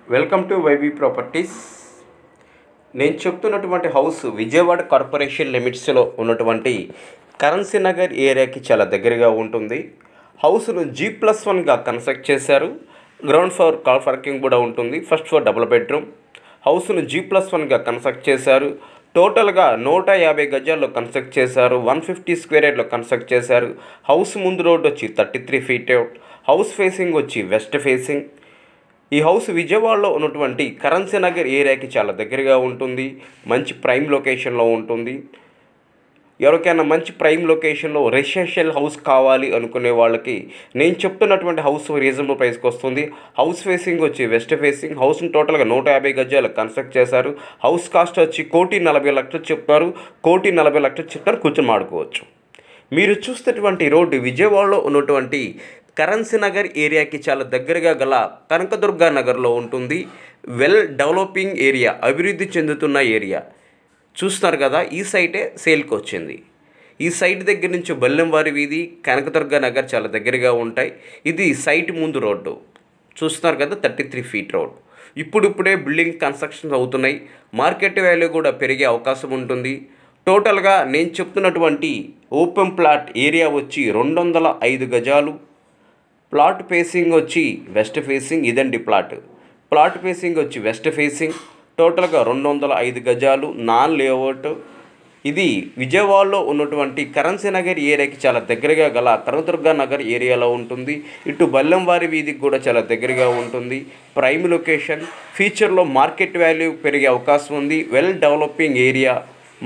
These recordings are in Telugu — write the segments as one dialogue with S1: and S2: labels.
S1: Welcome to YB properties. నేను చెప్తున్నటువంటి హౌస్ విజయవాడ కార్పొరేషన్ లిమిట్స్లో ఉన్నటువంటి కరెన్సీ నగర్ ఏరియాకి చాలా దగ్గరగా ఉంటుంది. హౌస్ను G+1గా కన్స్ట్రక్ట్ చేశారు. గ్రౌండ్ ఫ్లోర్ కార్ పార్కింగ్ కూడా ఉంటుంది. First floor double bedroom. హౌస్ను G+1గా కన్స్ట్రక్ట్ చేశారు. టోటల్గా 150 గజాల్లో కన్స్ట్రక్ట్ చేశారు. 150 స్క్వేర్ యార్డ్లో కన్స్ట్రక్ట్ చేశారు. హౌస్ ముందు రోడ్ వచ్చి 33 ఫీట్. హౌస్ ఫేసింగ్ వచ్చి వెస్ట్ ఫేసింగ్. ఈ హౌస్ విజయవాడలో ఉన్నటువంటి కరెన్సీ నగర్ ఏరియాకి చాలా దగ్గరగా ఉంటుంది. మంచి ప్రైమ్ లొకేషన్లో ఉంటుంది. ఎవరికైనా మంచి ప్రైమ్ లొకేషన్లో రెసిడెన్షియల్ హౌస్ కావాలి అనుకునే వాళ్ళకి నేను చెప్తున్నటువంటి హౌస్ రీజనబుల్ ప్రైస్కి వస్తుంది. హౌస్ ఫేసింగ్ వచ్చి వెస్ట్ ఫేసింగ్. హౌస్ని టోటల్గా 150 గజాలు కన్స్ట్రక్ట్ చేశారు. హౌస్ కాస్ట్ వచ్చి 1,40,00,000 చెప్తారు. 1,40,00,000 చెప్తారు. కూర్చొని మాడుకోవచ్చు. మీరు చూస్తున్నటువంటి రోడ్డు విజయవాడలో ఉన్నటువంటి కరెన్సీ నగర్ ఏరియాకి చాలా దగ్గరగా గల కనకదుర్గ నగర్లో ఉంటుంది. వెల్ డెవలపింగ్ ఏరియా, అభివృద్ధి చెందుతున్న ఏరియా చూస్తున్నారు కదా. ఈ సైటే సేల్కి వచ్చింది. ఈ సైట్ దగ్గర నుంచి బల్లెంవారి వీధి, కనకదుర్గ నగర్ చాలా దగ్గరగా ఉంటాయి. ఇది సైట్ ముందు రోడ్డు చూస్తున్నారు కదా, 33 ఫీట్ రోడ్. ఇప్పుడిప్పుడే బిల్డింగ్ కన్స్ట్రక్షన్స్ అవుతున్నాయి. మార్కెట్ వాల్యూ కూడా పెరిగే అవకాశం ఉంటుంది. టోటల్గా నేను చెప్తున్నటువంటి ఓపెన్ ప్లాట్ ఏరియా వచ్చి 205 గజాలు. ప్లాట్ ఫేసింగ్ వచ్చి వెస్ట్ ఫేసింగ్. ఇదండి ప్లాట్ ఫేసింగ్ వచ్చి వెస్ట్ ఫేసింగ్. టోటల్గా 205 గజాలు, నాన్ లేఅవుట్. ఇది విజయవాడలో ఉన్నటువంటి కరెన్సీ నగర్ ఏరియాకి చాలా దగ్గరగా గల కనకదుర్గ నగర్ ఏరియాలో ఉంటుంది. ఇటు బల్లెంవారి వీధికి కూడా చాలా దగ్గరగా ఉంటుంది. Prime location. ఫ్యూచర్లో మార్కెట్ వాల్యూ పెరిగే అవకాశం ఉంది. Well developing area.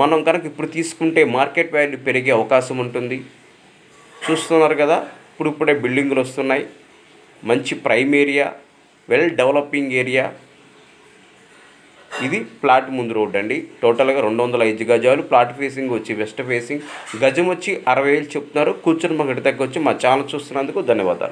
S1: మనం కనుక ఇప్పుడు తీసుకుంటే మార్కెట్ వాల్యూ పెరిగే అవకాశం ఉంటుంది. చూస్తున్నారు కదా, ఇప్పుడే బిల్డింగులు వస్తున్నాయి. మంచి prime area, well developing area. ఇది ప్లాట్ ముందు రోడ్ అండి. టోటల్గా 205 గజాలు. ప్లాట్ ఫేసింగ్ వచ్చి వెస్ట్ ఫేసింగ్. గజం వచ్చి 60,000 చెప్తున్నారు. కూర్చొని మాకు దగ్గర వచ్చి మా ఛానల్ చూస్తున్నందుకు ధన్యవాదాలు.